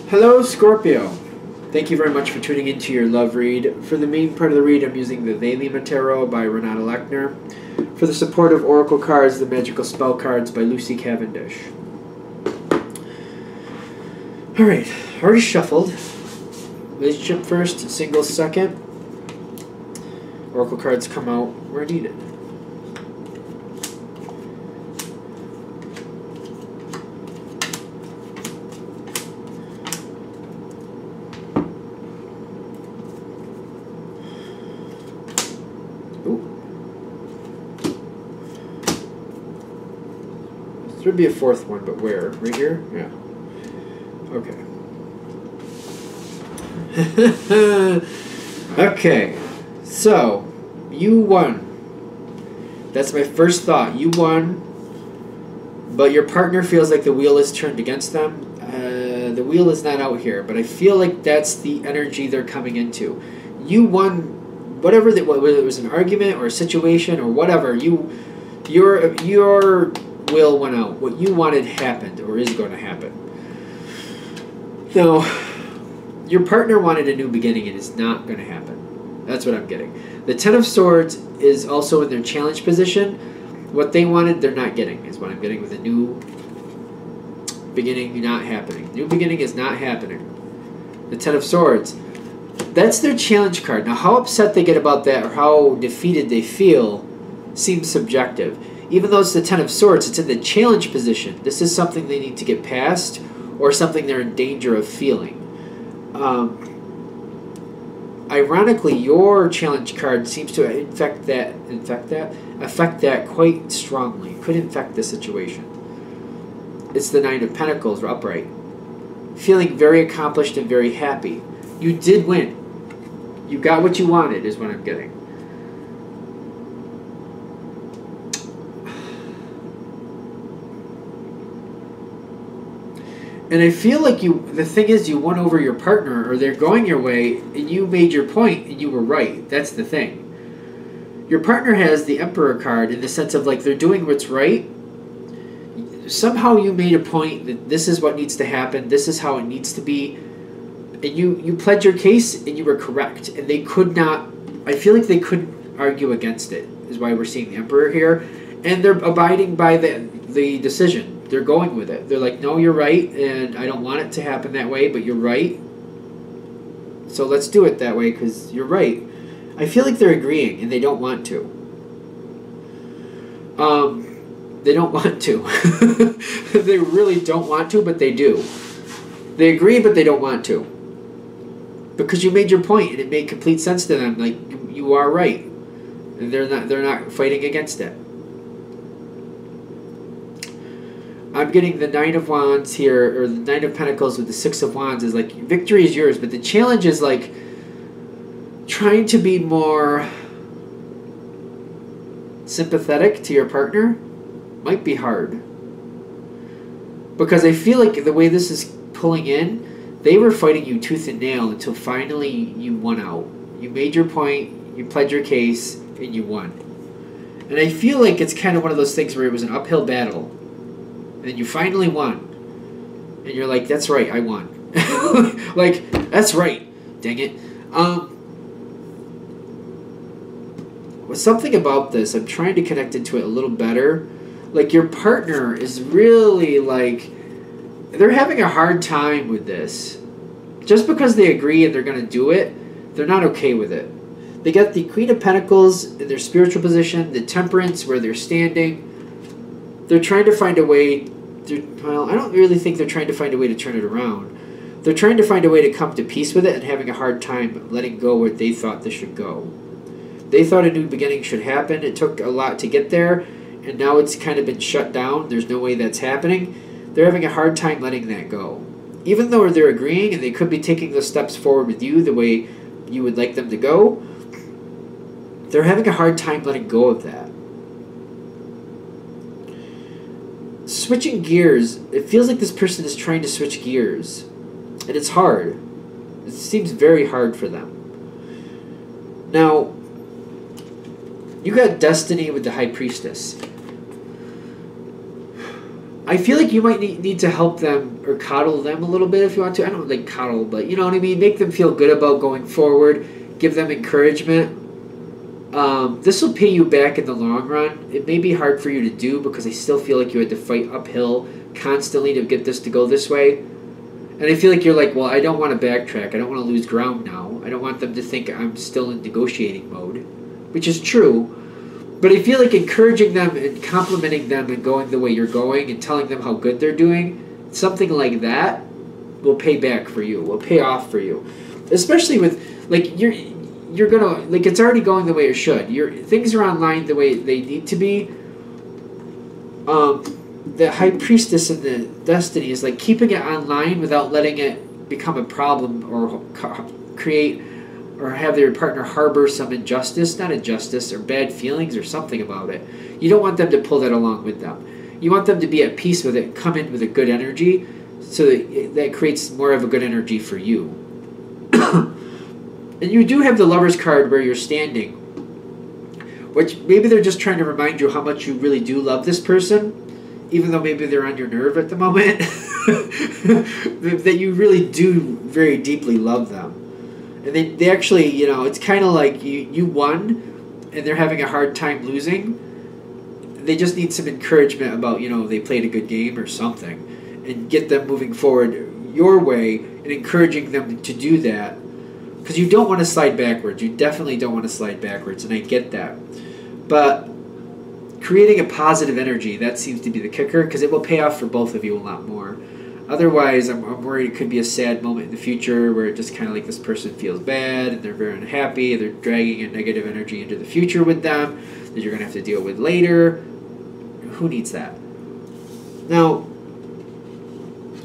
Hello, Scorpio. Thank you very much for tuning into your love read. For the main part of the read, I'm using the Valima Tarot by Renata Lechner. For the supportive oracle cards, the magical spell cards by Lucy Cavendish. Alright, already shuffled. Relationship first, singles second. Oracle cards come out where needed. There would be a fourth one, but where? Right here? Yeah. Okay. Okay. So, you won. That's my first thought. You won, but your partner feels like the wheel is turned against them. The wheel is not out here, but I feel like that's the energy they're coming into. You won, whatever that, whether it was an argument or a situation or whatever. Your will went out. What you wanted happened or is going to happen. Now, your partner wanted a new beginning and it's not going to happen. That's what I'm getting. The Ten of Swords is also in their challenge position. What they wanted, they're not getting, is what I'm getting with a new beginning not happening. New beginning is not happening. The Ten of Swords. That's their challenge card. Now, how upset they get about that or how defeated they feel seems subjective. Even though it's the Ten of Swords, it's in the challenge position. This is something they need to get past or something they're in danger of feeling. Ironically, your challenge card seems to affect that quite strongly. Could infect the situation. It's the Nine of Pentacles, upright. Feeling very accomplished and very happy. You did win. You got what you wanted, is what I'm getting. And I feel like the thing is you won over your partner, or they're going your way, and you made your point, and you were right. That's the thing. Your partner has the Emperor card in the sense of, like, they're doing what's right. Somehow you made a point that this is what needs to happen, this is how it needs to be, and you pled your case, and you were correct. And they could not, I feel like they couldn't argue against it, is why we're seeing the Emperor here. And they're abiding by the decision. They're going with it. They're like, no, you're right, and I don't want it to happen that way, but you're right. So let's do it that way because you're right. I feel like they're agreeing, and they don't want to. They don't want to. They really don't want to, but they do. They agree, but they don't want to. Because you made your point, and it made complete sense to them. Like, you are right. And they're not fighting against it. I'm getting the Nine of Wands here, or the Nine of Pentacles with the Six of Wands is like, victory is yours, but the challenge is like trying to be more sympathetic to your partner might be hard. Because I feel like the way this is pulling in, they were fighting you tooth and nail until finally you won out. You made your point, you pled your case, and you won. And I feel like it's kind of one of those things where it was an uphill battle. And you finally won. And you're like, that's right, I won. Like, that's right. Dang it. Something about this, I'm trying to connect into it a little better. Like, your partner is really, like, they're having a hard time with this. Just because they agree and they're going to do it, they're not okay with it. They got the Queen of Pentacles in their spiritual position, the Temperance where they're standing. They're trying to find a way. Well, I don't really think they're trying to find a way to turn it around. They're trying to find a way to come to peace with it and having a hard time letting go where they thought this should go. They thought a new beginning should happen. It took a lot to get there, and now it's kind of been shut down. There's no way that's happening. They're having a hard time letting that go. Even though they're agreeing and they could be taking those steps forward with you the way you would like them to go, they're having a hard time letting go of that. Switching gears, it feels like this person is trying to switch gears. And it's hard. It seems very hard for them. Now, you got Destiny with the High Priestess. I feel like you might need to help them or coddle them a little bit if you want to. I don't like coddle, but you know what I mean? Make them feel good about going forward. Give them encouragement. This will pay you back in the long run. It may be hard for you to do because I still feel like you had to fight uphill constantly to get this to go this way. And I feel like you're like, well, I don't want to backtrack. I don't want to lose ground now. I don't want them to think I'm still in negotiating mode, which is true. But I feel like encouraging them and complimenting them and going the way you're going and telling them how good they're doing, something like that will pay back for you, will pay off for you. Especially with, like, you're gonna, like, it's already going the way it should. Things are online the way they need to be. The High Priestess in the Destiny is like keeping it online without letting it become a problem or create or have their partner harbor some injustice, not injustice, or bad feelings or something about it. You don't want them to pull that along with them. You want them to be at peace with it, come in with a good energy, so that creates more of a good energy for you. And you do have the Lover's card where you're standing, which maybe they're just trying to remind you how much you really do love this person, even though maybe they're on your nerve at the moment, that you really do very deeply love them. And they actually, you know, it's kind of like you won and they're having a hard time losing. They just need some encouragement about, you know, they played a good game or something, and get them moving forward your way and encouraging them to do that. Because you don't want to slide backwards. You definitely don't want to slide backwards, and I get that. But creating a positive energy, that seems to be the kicker, because it will pay off for both of you a lot more. Otherwise, I'm worried it could be a sad moment in the future where it just kind of like this person feels bad and they're very unhappy and they're dragging a negative energy into the future with them that you're going to have to deal with later. Who needs that? Now,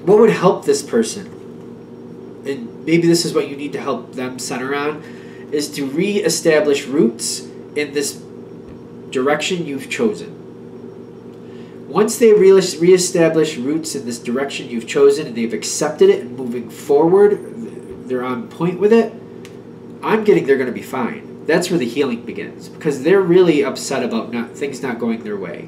what would help this person, and maybe this is what you need to help them center on, is to re-establish roots in this direction you've chosen. Once they reestablish roots in this direction you've chosen and they've accepted it and moving forward, they're on point with it, I'm getting they're going to be fine. That's where the healing begins, because they're really upset about things not going their way.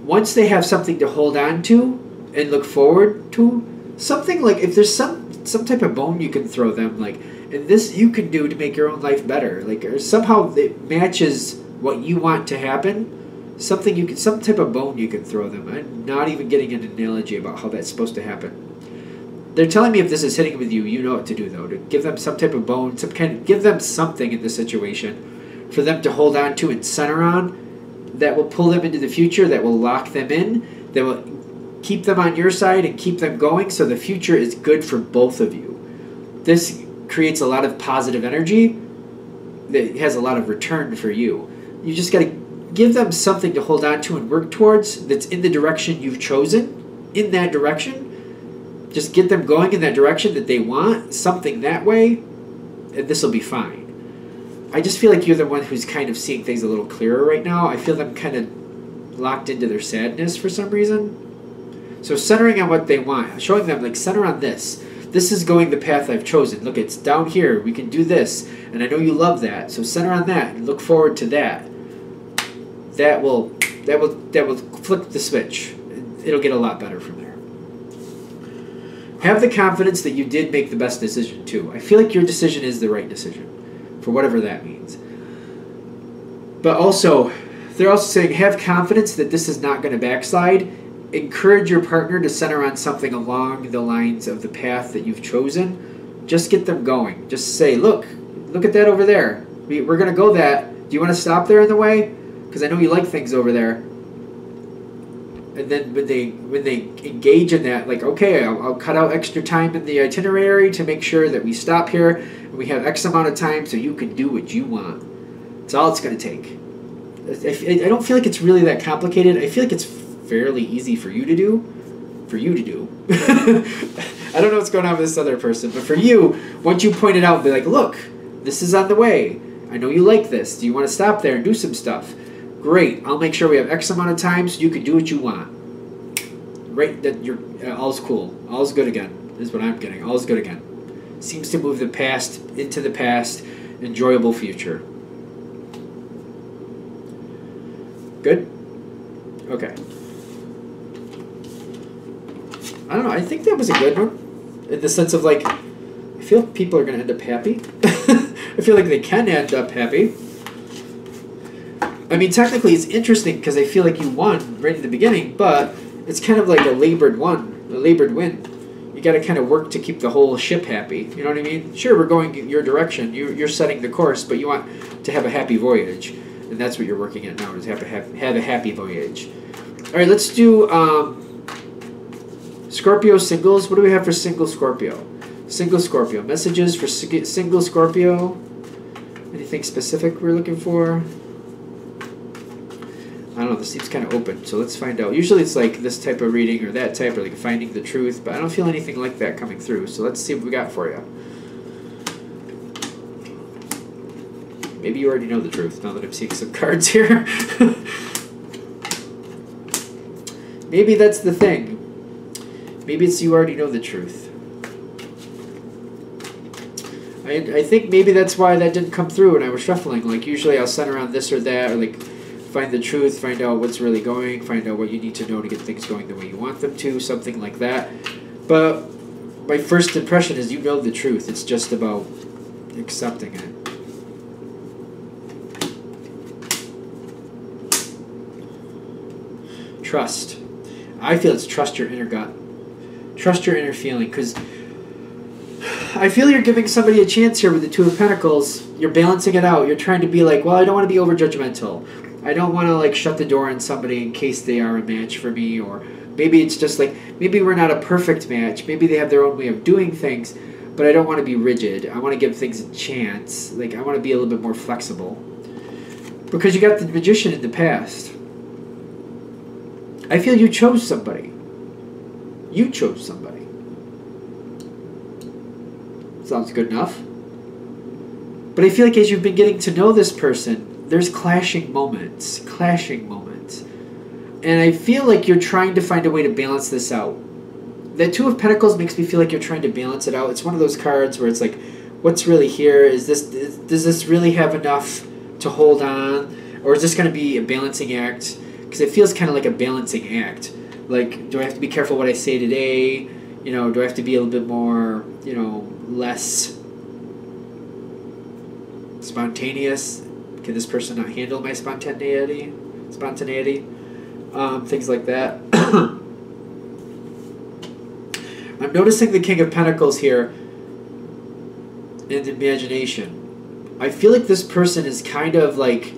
Once they have something to hold on to and look forward to, something like, if there's some type of bone you can throw them, like, and this you can do to make your own life better, like, or somehow it matches what you want to happen. Some type of bone you can throw them. I'm not even getting an analogy about how that's supposed to happen. They're telling me if this is hitting with you, you know what to do though. To give them some type of bone, give them something in the situation for them to hold on to and center on, that will pull them into the future, that will lock them in, that will keep them on your side and keep them going, so the future is good for both of you. This creates a lot of positive energy that has a lot of return for you. You just got to give them something to hold on to and work towards that's in the direction you've chosen, in that direction. Just get them going in that direction that they want, something that way, and this will be fine. I just feel like you're the one who's kind of seeing things a little clearer right now. I feel them kind of locked into their sadness for some reason. So centering on what they want, showing them, like, center on this. This is going the path I've chosen. Look, it's down here. We can do this, and I know you love that. So center on that and look forward to that. That will flip the switch. It'll get a lot better from there. Have the confidence that you did make the best decision too. I feel like your decision is the right decision, for whatever that means. But also, they're also saying have confidence that this is not going to backslide. Encourage your partner to center on something along the lines of the path that you've chosen. Just get them going. Just say, look at that over there. We're going to go that. Do you want to stop there in the way? Because I know you like things over there. And then when they engage in that, like, okay, I'll cut out extra time in the itinerary to make sure that we stop here and we have X amount of time so you can do what you want. That's all it's going to take. I don't feel like it's really that complicated. I feel like it's fairly easy for you to do. I don't know what's going on with this other person, but for you, once you point it out, be like, look, this is on the way. I know you like this. Do you want to stop there and do some stuff? Great. I'll make sure we have X amount of time so you can do what you want. Right? That you're all's cool. All's good again is what I'm getting. All's good again. Seems to move the past into the past. Enjoyable future. Good? Okay. I don't know. I think that was a good one, in the sense of like, I feel people are going to end up happy. I feel like they can end up happy. I mean, technically, it's interesting because I feel like you won right in the beginning, but it's kind of like a labored win. You got to kind of work to keep the whole ship happy. You know what I mean? Sure, we're going your direction. You're setting the course, but you want to have a happy voyage, and that's what you're working at now, is have a happy voyage. All right, let's do Scorpio singles. What do we have for single Scorpio? Single Scorpio. Messages for single Scorpio. Anything specific we're looking for? I don't know, this seems kind of open, so let's find out. Usually it's like this type of reading or that type, or like finding the truth, but I don't feel anything like that coming through, so let's see what we got for you. Maybe you already know the truth, now that I'm seeing some cards here. Maybe that's the thing. Maybe it's you already know the truth. I think maybe that's why that didn't come through when I was shuffling. Like, usually I'll center around this or that, or like find the truth, find out what's really going, find out what you need to know to get things going the way you want them to, something like that. But my first impression is you know the truth. It's just about accepting it. Trust. I feel it's trust your inner gut. Trust your inner feeling, because I feel you're giving somebody a chance here with the Two of Pentacles. You're balancing it out. You're trying to be like, well, I don't want to be over judgmental. I don't want to like shut the door on somebody in case they are a match for me, or maybe it's just like, maybe we're not a perfect match. Maybe they have their own way of doing things, but I don't want to be rigid. I want to give things a chance. Like, I want to be a little bit more flexible. Because you got the Magician in the past. I feel you chose somebody. You chose somebody. Sounds good enough. But I feel like as you've been getting to know this person, there's clashing moments. And I feel like you're trying to find a way to balance this out. The Two of Pentacles makes me feel like you're trying to balance it out. It's one of those cards where it's like, what's really here? Does this really have enough to hold on? Or is this going to be a balancing act? Because it feels kind of like a balancing act. Like, do I have to be careful what I say today? You know, do I have to be a little bit more, you know, less spontaneous? Can this person not handle my spontaneity? Things like that. I'm noticing the King of Pentacles here in the imagination. I feel like this person is kind of like,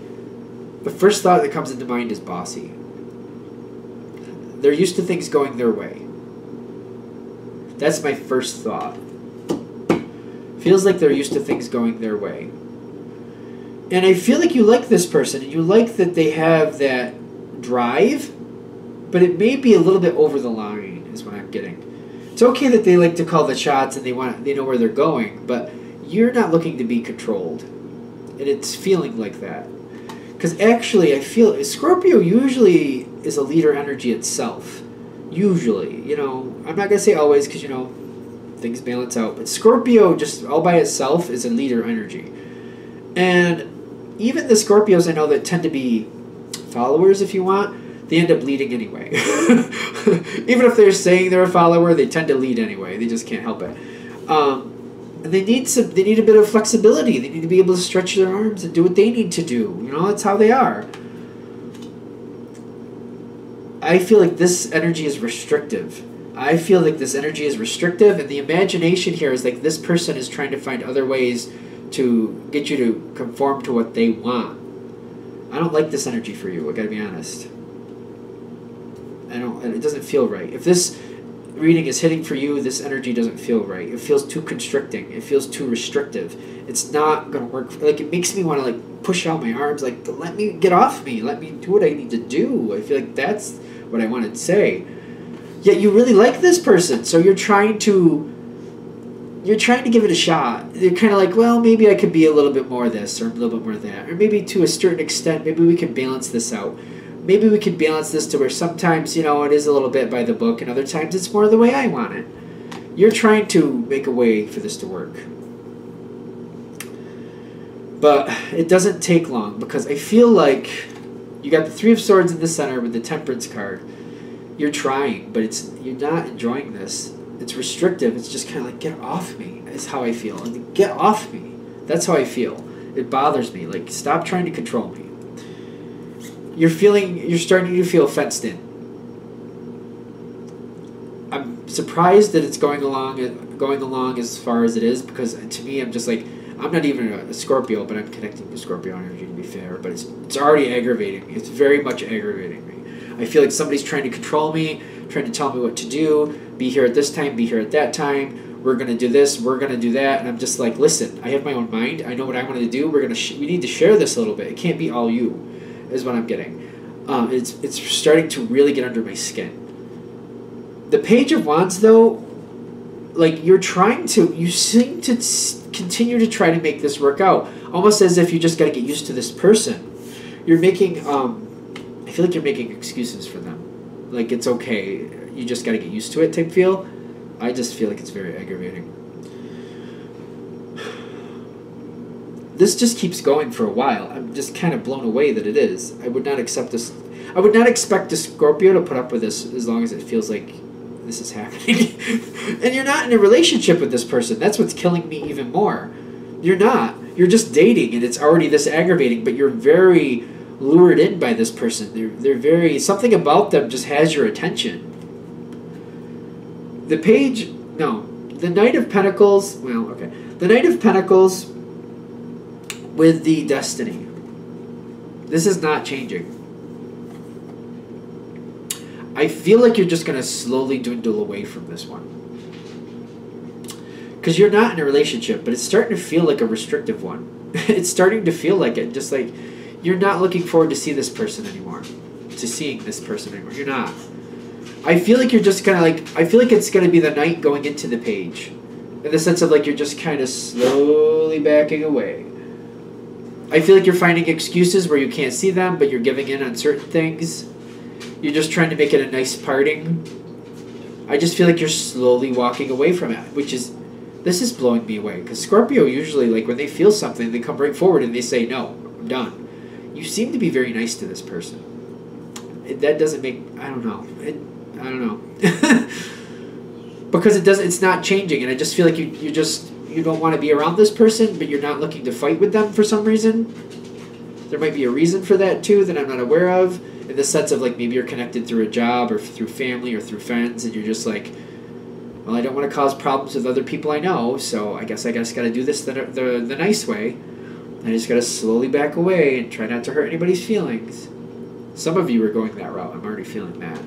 the first thought that comes into mind is bossy. They're used to things going their way. That's my first thought. Feels like they're used to things going their way. And I feel like you like this person, and you like that they have that drive, but it may be a little bit over the line, is what I'm getting. It's okay that they like to call the shots and they know where they're going, but you're not looking to be controlled. And it's feeling like that. Because actually, I feel Scorpio usually is a leader energy itself. Usually. You know, I'm not going to say always because, you know, things balance out. But Scorpio just all by itself is a leader energy. And even the Scorpios I know that tend to be followers, if you want, they end up leading anyway. Even if they're saying they're a follower, they tend to lead anyway. They just can't help it. And they need a bit of flexibility. They need to be able to stretch their arms and do what they need to do. You know, that's how they are. I feel like this energy is restrictive. And the imagination here is like this person is trying to find other ways to get you to conform to what they want. I don't like this energy for you, I gotta be honest. It doesn't feel right. If this reading is hitting for you, this energy doesn't feel right. It feels too constricting. It feels too restrictive. It's not gonna work. Like, it makes me want to like push out my arms, like, let me get off me. Let me do what I need to do. I feel like that's what I want to say. Yet you really like this person, so you're trying to give it a shot. You're kind of like, well, maybe I could be a little bit more this or a little bit more that. Or maybe to a certain extent, maybe we can balance this out. Maybe we can balance this to where sometimes, you know, it is a little bit by the book, and other times it's more the way I want it. You're trying to make a way for this to work. But it doesn't take long, because I feel like you got the Three of Swords in the center with the Temperance card. You're trying, but you're not enjoying this. It's restrictive. It's just kind of like, get off me, is how I feel. And get off me. That's how I feel. It bothers me. Like, stop trying to control me. You're starting to feel fenced in. I'm surprised that it's going along as far as it is, because to me, I'm just like, I'm not even a Scorpio, but I'm connecting to Scorpio energy, to be fair, but it's already aggravating me. It's very much aggravating me. I feel like somebody's trying to control me, trying to tell me what to do, be here at this time, be here at that time, we're going to do this, we're going to do that, and I'm just like, listen, I have my own mind, I know what I want to do, we need to share this a little bit. It can't be all you, is what I'm getting. It's starting to really get under my skin. The Page of Wands, though, like, you seem to continue to try to make this work out, almost as if you just got to get used to this person. You're making, I feel like you're making excuses for them. Like, it's okay, you just got to get used to it type feel. I just feel like it's very aggravating. This just keeps going for a while. I'm just kind of blown away that it is. I would not accept this. I would not expect a Scorpio to put up with this as long as it feels like this is happening. And you're not in a relationship with this person. That's what's killing me even more. You're not. You're just dating, and it's already this aggravating, but you're very lured in by this person. They're very, something about them just has your attention. The Knight of Pentacles, the Knight of Pentacles with the Destiny. This is not changing. I feel like you're just going to slowly dwindle away from this one. Because you're not in a relationship, but it's starting to feel like a restrictive one. It's starting to feel like it, just like you're not looking forward to seeing this person anymore. You're not. I feel like you're just kind of like, I feel like it's going to be the Knight going into the Page. In the sense of like you're just kind of slowly backing away. I feel like you're finding excuses where you can't see them, but you're giving in on certain things. You're just trying to make it a nice parting. I just feel like you're slowly walking away from it, this is blowing me away. Because Scorpio usually, like, when they feel something, they come right forward and they say, no, I'm done. You seem to be very nice to this person. That doesn't make, I don't know. Because it's not changing, and I just feel like you don't want to be around this person, but you're not looking to fight with them for some reason. There might be a reason for that, too, that I'm not aware of. In the sense of, like, maybe you're connected through a job or through family or through friends, and you're just like, well, I don't want to cause problems with other people I know, so I guess got to do this the nice way. I just got to slowly back away and try not to hurt anybody's feelings. Some of you are going that route. I'm already feeling that.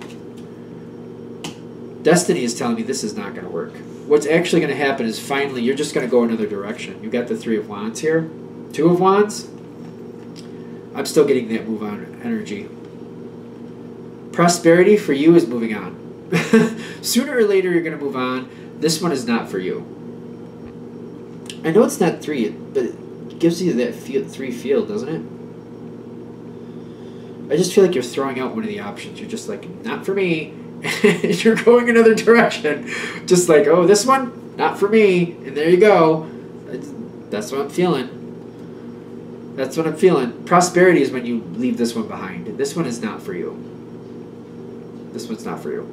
Destiny is telling me this is not going to work. What's actually going to happen is finally you're just going to go another direction. You got the Three of Wands here. Two of Wands. I'm still getting that move on energy. Prosperity for you is moving on. Sooner or later you're going to move on. This one is not for you. I know it's not three, but it gives you that three feel, doesn't it? I just feel like you're throwing out one of the options. You're just like, not for me. You're going another direction. Just like, oh, this one, not for me. And there you go. That's what I'm feeling. That's what I'm feeling. Prosperity is when you leave this one behind. This one is not for you. This one's not for you.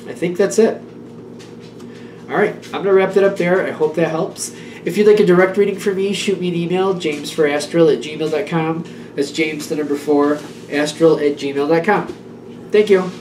I think that's it. Alright, I'm going to wrap that up there. I hope that helps. If you'd like a direct reading from me, shoot me an email, jamesforastral@gmail.com. That's James, the number 4, astral@gmail.com. Thank you.